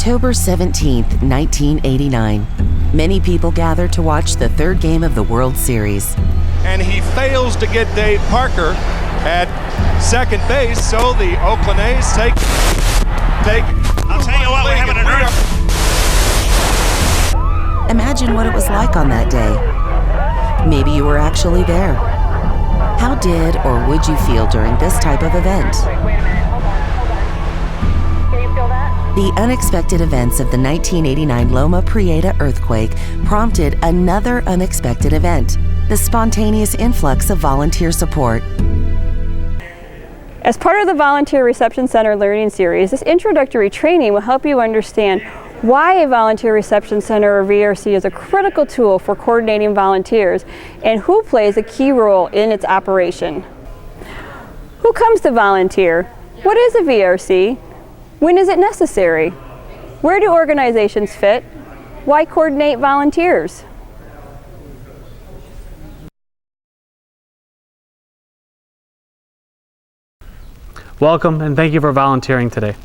October 17th, 1989. Many people gather to watch the third game of the World Series. And he fails to get Dave Parker at second base, so the Oakland A's take. I'll tell you what, we're having an earth. Imagine what it was like on that day. Maybe you were actually there. How did or would you feel during this type of event? The unexpected events of the 1989 Loma Prieta earthquake prompted another unexpected event, the spontaneous influx of volunteer support. As part of the Volunteer Reception Center Learning Series, this introductory training will help you understand why a Volunteer Reception Center or VRC is a critical tool for coordinating volunteers and who plays a key role in its operation. Who comes to volunteer? What is a VRC? When is it necessary? Where do organizations fit? Why coordinate volunteers? Welcome and thank you for volunteering today.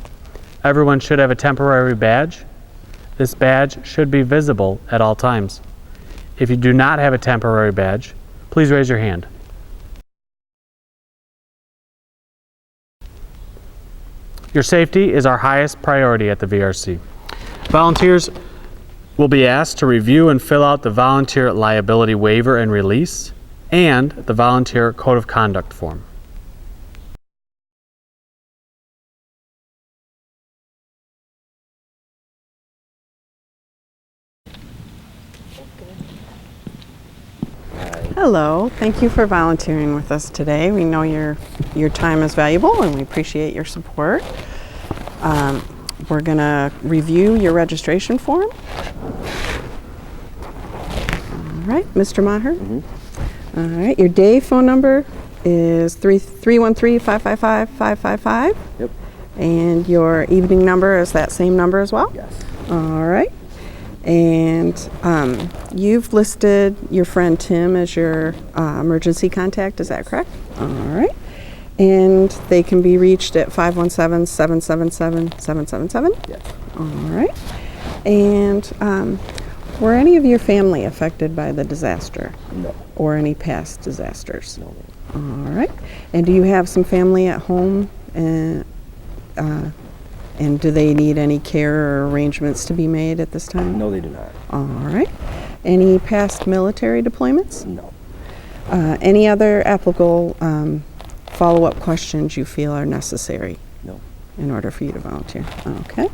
Everyone should have a temporary badge. This badge should be visible at all times. If you do not have a temporary badge, please raise your hand. Your safety is our highest priority at the VRC. Volunteers will be asked to review and fill out the volunteer liability waiver and release and the volunteer code of conduct form. Hello, thank you for volunteering with us today. We know your time is valuable and we appreciate your support. We're going to review your registration form. All right, Mr. Maher. All right, your day phone number is 313-555-555. Yep. And your evening number is that same number as well? Yes. All right. And you've listed your friend Tim as your emergency contact, is that correct? All right. And they can be reached at 517-777-777? Yes. All right. And were any of your family affected by the disaster? No. Or any past disasters? No. All right. And do you have some family at home? And do they need any care or arrangements to be made at this time? No, they do not. All right. Any past military deployments? No. Any other applicable follow-up questions you feel are necessary? No. In order for you to volunteer? Okay.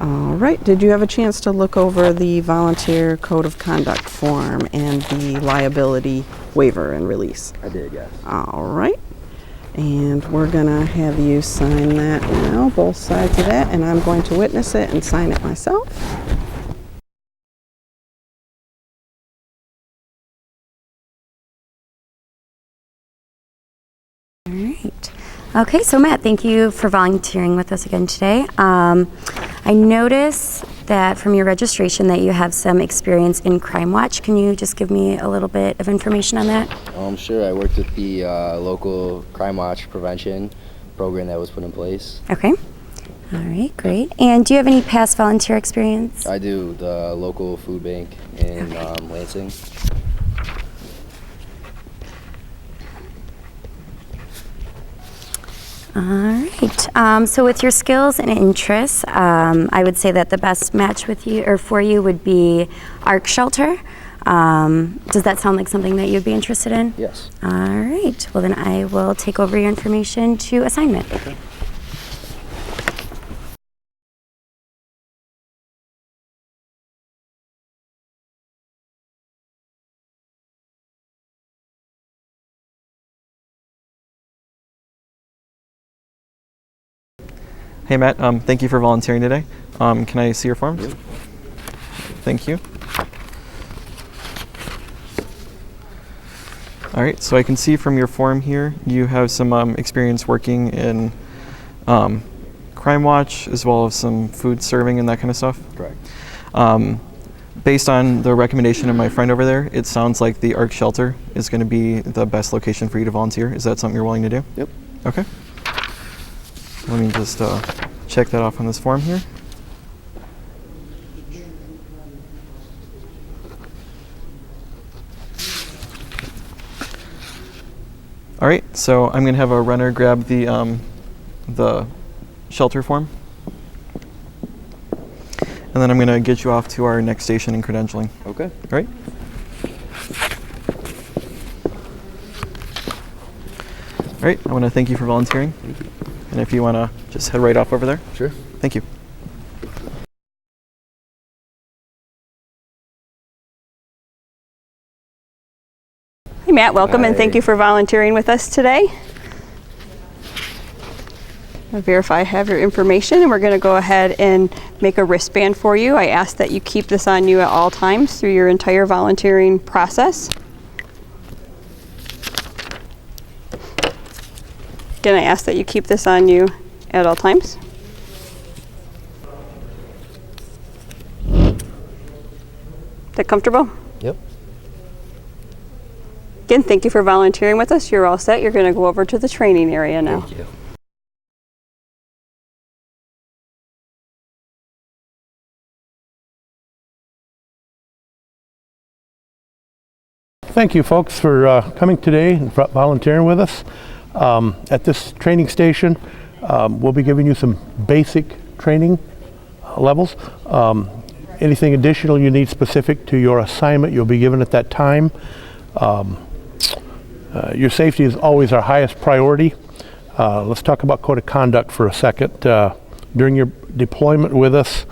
All right. Did you have a chance to look over the volunteer code of conduct form and the liability waiver and release? I did, yes. All right. And we're going to have you sign that now, both sides of that, and I'm going to witness it and sign it myself. All right. Okay, so Matt, thank you for volunteering with us again today. I notice that from your registration that you have some experience in Crime Watch. Can you just give me a little bit of information on that? Sure. I worked with the local Crime Watch prevention program that was put in place. Okay. All right, great. And do you have any past volunteer experience? I do, the local food bank in Lansing. All right. So with your skills and interests, I would say that the best match with you or for you would be ARC Shelter. Does that sound like something that you'd be interested in? Yes. All right. Well, then I will take over your information to assignment. Okay. Hey Matt, thank you for volunteering today. Can I see your forms? Yep. Thank you. All right, so I can see from your form here you have some experience working in Crime Watch as well as some food serving and that kind of stuff. Correct. Based on the recommendation of my friend over there, it sounds like the ARC Shelter is going to be the best location for you to volunteer. Is that something you're willing to do? Yep. Okay. Let me just check that off on this form here. All right, so I'm going to have a runner grab the shelter form. And then I'm going to get you off to our next station in credentialing. Okay. All right? All right, I want to thank you for volunteering. Thank you. And if you want to just head right off over there. Sure. Thank you. Hey Matt, welcome and thank Hi. you for volunteering with us today. I'll verify I have your information and we're going to go ahead and make a wristband for you. I ask that you keep this on you at all times through your entire volunteering process. Again, I ask that you keep this on you at all times. Is that comfortable? Yep. Again, thank you for volunteering with us. You're all set. You're going to go over to the training area now. Thank you. Thank you folks for coming today and volunteering with us. At this training station, we'll be giving you some basic training levels. Anything additional you need specific to your assignment, you'll be given at that time. Your safety is always our highest priority. Let's talk about code of conduct for a second. During your deployment with us,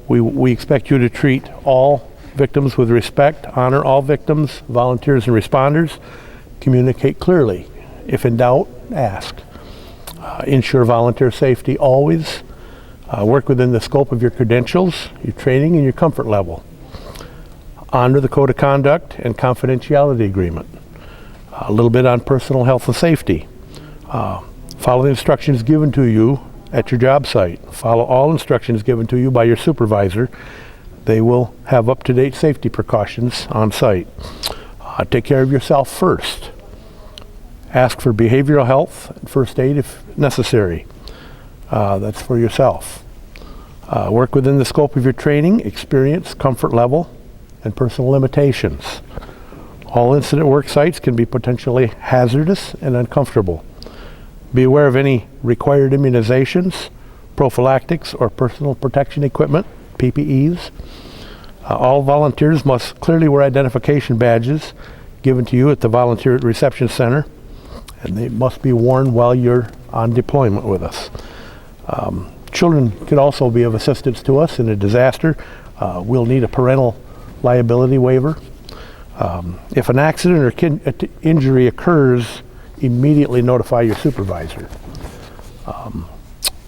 we expect you to treat all victims with respect, honor all victims, volunteers and responders, communicate clearly. If in doubt, ask. Ensure volunteer safety always. Work within the scope of your credentials, your training, and your comfort level. Honor the code of conduct and confidentiality agreement. A little bit on personal health and safety. Follow the instructions given to you at your job site. Follow all instructions given to you by your supervisor. They will have up-to-date safety precautions on site. Take care of yourself first. Ask for behavioral health and first aid if necessary. That's for yourself. Work within the scope of your training, experience, comfort level, and personal limitations. All incident work sites can be potentially hazardous and uncomfortable. Be aware of any required immunizations, prophylactics, or personal protection equipment, PPEs. All volunteers must clearly wear identification badges given to you at the Volunteer Reception Center, and they must be worn while you're on deployment with us. Children could also be of assistance to us in a disaster. We'll need a parental liability waiver. If an accident or injury occurs, immediately notify your supervisor.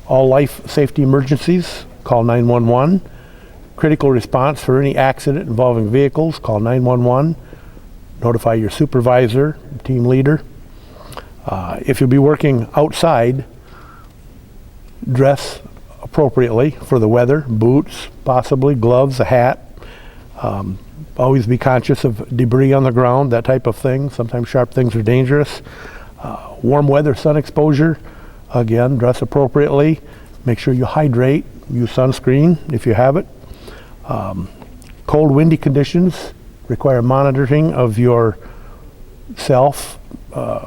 All life safety emergencies, call 911. Critical response for any accident involving vehicles, call 911. Notify your supervisor, team leader. If you'll be working outside, dress appropriately for the weather, boots, possibly gloves, a hat. Always be conscious of debris on the ground, that type of thing. Sometimes sharp things are dangerous. Warm weather, sun exposure, again, dress appropriately. Make sure you hydrate, use sunscreen if you have it. Cold, windy conditions require monitoring of your self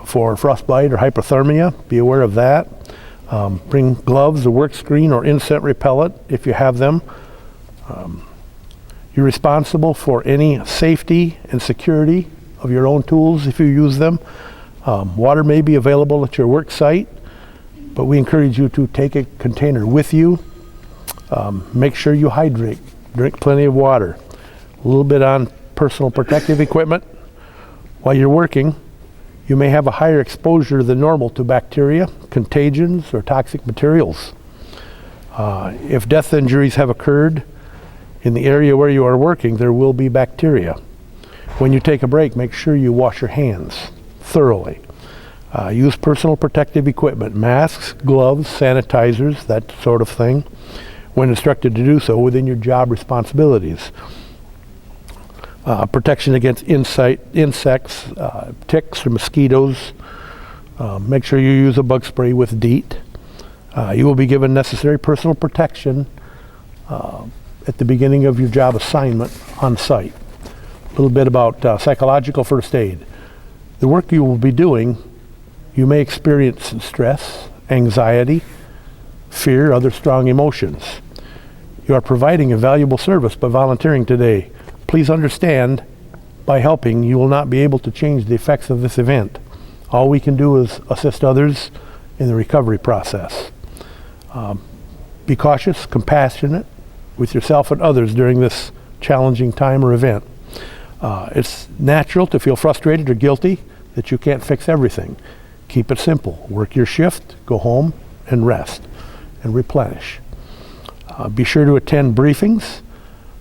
for frostbite or hypothermia. Be aware of that. Bring gloves, a work screen, or insect repellent if you have them. You're responsible for any safety and security of your own tools if you use them. Water may be available at your work site, but we encourage you to take a container with you. Make sure you hydrate. Drink plenty of water. A little bit on personal protective equipment. While you're working, you may have a higher exposure than normal to bacteria, contagions, or toxic materials. If death injuries have occurred in the area where you are working, there will be bacteria. When you take a break, make sure you wash your hands thoroughly. Use personal protective equipment, masks, gloves, sanitizers, that sort of thing, when instructed to do so within your job responsibilities. Protection against insects, ticks or mosquitoes. Make sure you use a bug spray with DEET. You will be given necessary personal protection at the beginning of your job assignment on site. A little bit about psychological first aid. The work you will be doing You may experience stress, anxiety, fear, other strong emotions. You are providing a valuable service by volunteering today. Please understand, by helping, you will not be able to change the effects of this event. All we can do is assist others in the recovery process. Be cautious, compassionate with yourself and others during this challenging time or event. It's natural to feel frustrated or guilty that you can't fix everything. Keep it simple. Work your shift, go home, and rest, and replenish. Be sure to attend briefings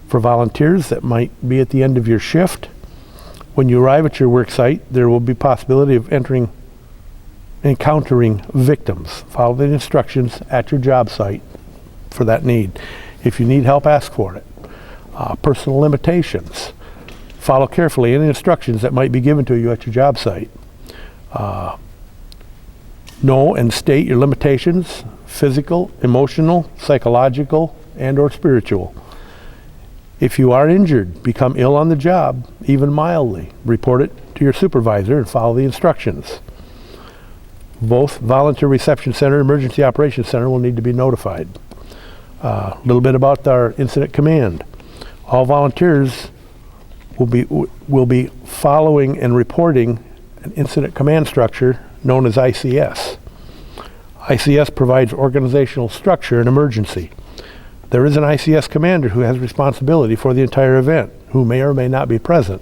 for volunteers that might be at the end of your shift. When you arrive at your work site, there will be possibility of encountering victims. Follow the instructions at your job site for that need. If you need help, ask for it. Personal limitations. Follow carefully any instructions that might be given to you at your job site. Know and state your limitations, physical, emotional, psychological, and or spiritual. If you are injured, become ill on the job, even mildly, report it to your supervisor and follow the instructions. Both Volunteer Reception Center and Emergency Operations Center will need to be notified. A little bit about our incident command. All volunteers will be following and reporting an incident command structure known as ICS. ICS provides organizational structure in emergency. There is an ICS commander who has responsibility for the entire event, who may or may not be present.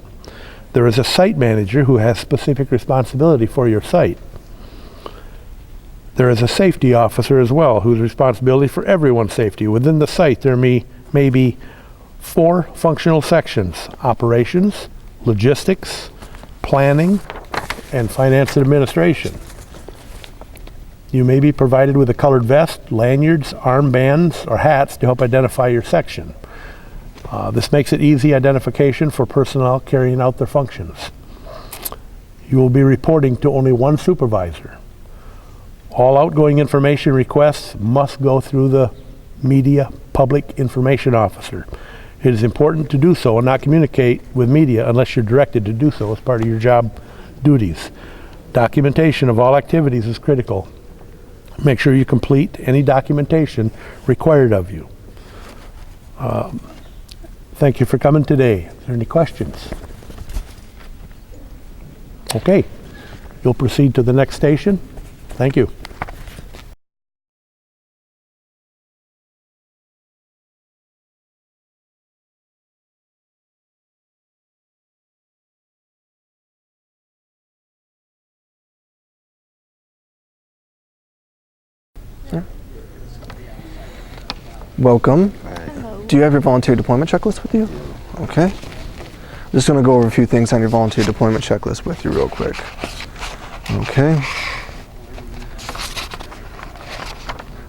There is a site manager who has specific responsibility for your site. There is a safety officer as well, whose responsibility for everyone's safety. Within the site, there may be 4 functional sections: operations, logistics, planning, and finance and administration. You may be provided with a colored vest, lanyards, armbands, or hats to help identify your section. This makes it easy identification for personnel carrying out their functions. You will be reporting to only one supervisor. All outgoing information requests must go through the Media Public Information Officer. It is important to do so and not communicate with media unless you're directed to do so as part of your job duties. Documentation of all activities is critical. Make sure you complete any documentation required of you. Thank you for coming today. Are there any questions? Okay, you'll proceed to the next station. Thank you. Welcome. Hello. Do you have your volunteer deployment checklist with you? Okay. I'm just going to go over a few things on your volunteer deployment checklist with you real quick. Okay.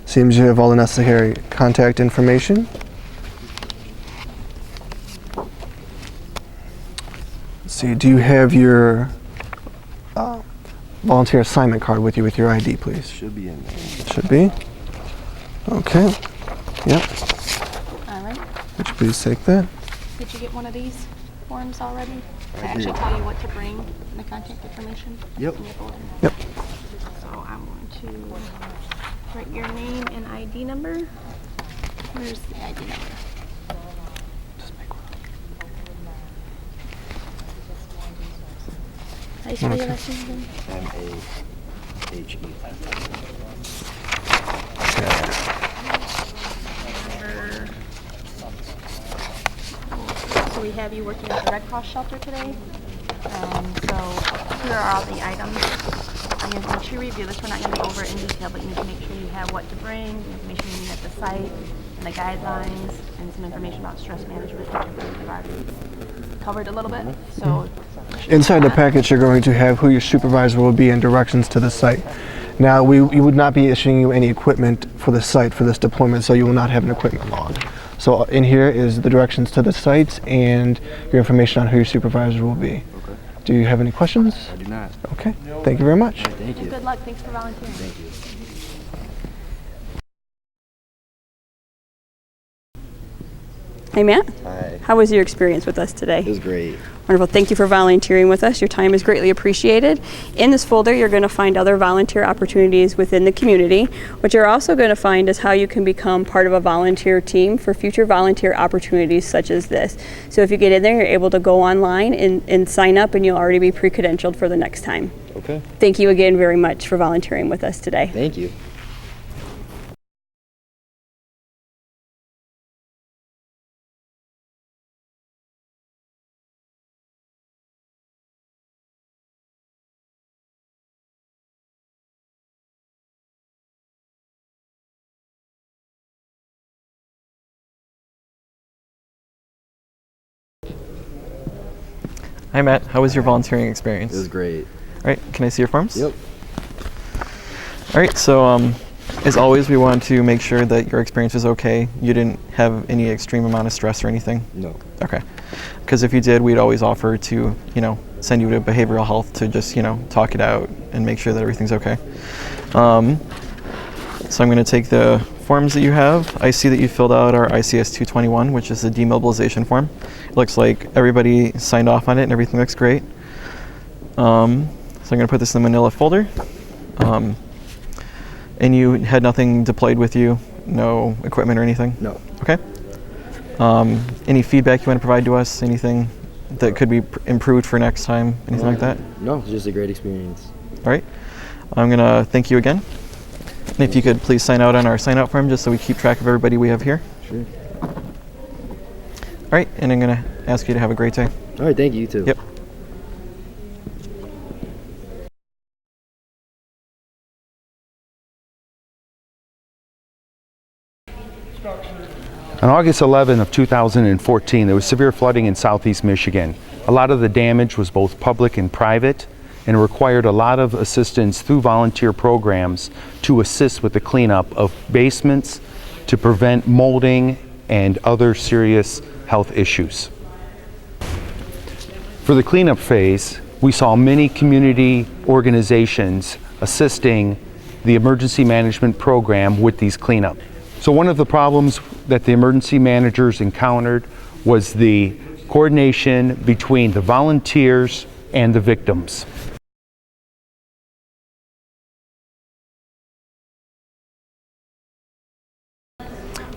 Seems you have all the necessary contact information. Let's see, do you have your volunteer assignment card with you with your ID, please? Should be in there. Should be. Okay. Yep. All right. Would you please take that? Did you get one of these forms already? I actually tell you what to bring and the contact information? Yep. In your folder. Yep. So I'm going to write your name and ID number. Where's the ID number? How do you spell your last name again? M-A-H-E. So we have you working at the Red Cross shelter today. So here are all the items. I need to make sure you review this. We're not going to go over it in detail, but you need to make sure you have what to bring, the information you need at the site, and the guidelines, and some information about stress management, which I believe we've already covered a little bit. So inside the package, you're going to have who your supervisor will be and directions to the site. Now, we would not be issuing you any equipment for the site for this deployment, so you will not have an equipment log. So in here is the directions to the sites and your information on who your supervisor will be. Okay. Do you have any questions? I do not. Okay. Thank you very much. Right, thank you. good luck. Thanks for volunteering. Thank you. Hi, Matt. Hi. How was your experience with us today? It was great. Wonderful. Thank you for volunteering with us. Your time is greatly appreciated. In this folder, you're going to find other volunteer opportunities within the community. What you're also going to find is how you can become part of a volunteer team for future volunteer opportunities such as this. So if you get in there, you're able to go online and sign up, and you'll already be pre-credentialed for the next time. Okay. Thank you again very much for volunteering with us today. Thank you. Hi Matt, how was your volunteering experience? It was great. All right, can I see your forms? Yep. All right, so as always, we want to make sure that your experience was okay. You didn't have any extreme amount of stress or anything? No. Okay. Because if you did, we'd always offer to, send you to behavioral health to just, talk it out and make sure that everything's okay. So I'm going to take the forms that you have. I see that you filled out our ICS 221, which is the demobilization form. It looks like everybody signed off on it and everything looks great. So I'm going to put this in the manila folder. And you had nothing deployed with you? No equipment or anything? No. Okay. Any feedback you want to provide to us? Anything that could be improved for next time? Anything like that? No, it's just a great experience. All right. I'm going to thank you again. And if you could please sign out on our sign out form just so we keep track of everybody we have here. Sure. All right, and I'm going to ask you to have a great day. All right, thank you, you too. Yep. On August 11 of 2014, there was severe flooding in southeast Michigan. A lot of the damage was both public and private, and it required a lot of assistance through volunteer programs to assist with the cleanup of basements to prevent molding and other serious health issues. For the cleanup phase, we saw many community organizations assisting the emergency management program with these cleanup. So one of the problems that the emergency managers encountered was the coordination between the volunteers and the victims.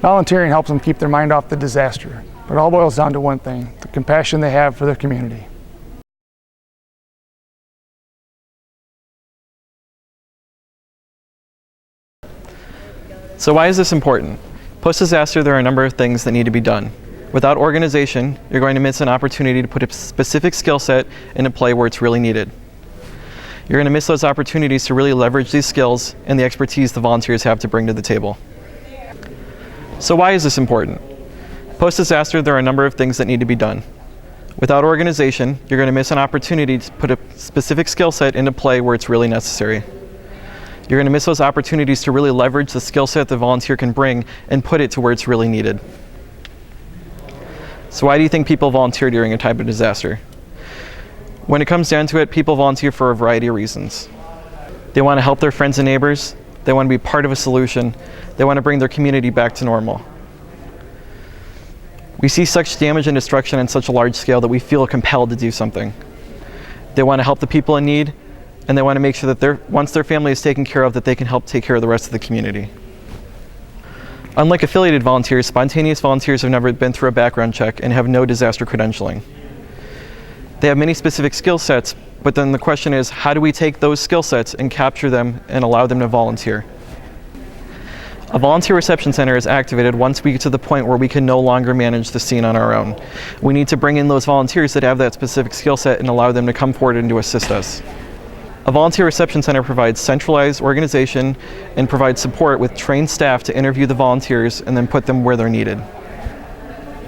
Volunteering helps them keep their mind off the disaster, but it all boils down to one thing: the compassion they have for their community. So why is this important? Post-disaster, there are a number of things that need to be done. Without organization, you're going to miss an opportunity to put a specific skill set into play where it's really needed. You're going to miss those opportunities to really leverage these skills and the expertise the volunteers have to bring to the table. So why is this important? Post-disaster, there are a number of things that need to be done. Without organization, you're going to miss an opportunity to put a specific skill set into play where it's really necessary. You're going to miss those opportunities to really leverage the skill set the volunteer can bring and put it to where it's really needed. So why do you think people volunteer during a type of disaster? When it comes down to it, people volunteer for a variety of reasons. They want to help their friends and neighbors. They want to be part of a solution. They want to bring their community back to normal. We see such damage and destruction on such a large scale that we feel compelled to do something. They want to help the people in need, and they want to make sure that once their family is taken care of, that they can help take care of the rest of the community. Unlike affiliated volunteers, spontaneous volunteers have never been through a background check and have no disaster credentialing. They have many specific skill sets, but then the question is, how do we take those skill sets and capture them and allow them to volunteer? A volunteer reception center is activated once we get to the point where we can no longer manage the scene on our own. We need to bring in those volunteers that have that specific skill set and allow them to come forward and to assist us. A volunteer reception center provides centralized organization and provides support with trained staff to interview the volunteers and then put them where they're needed.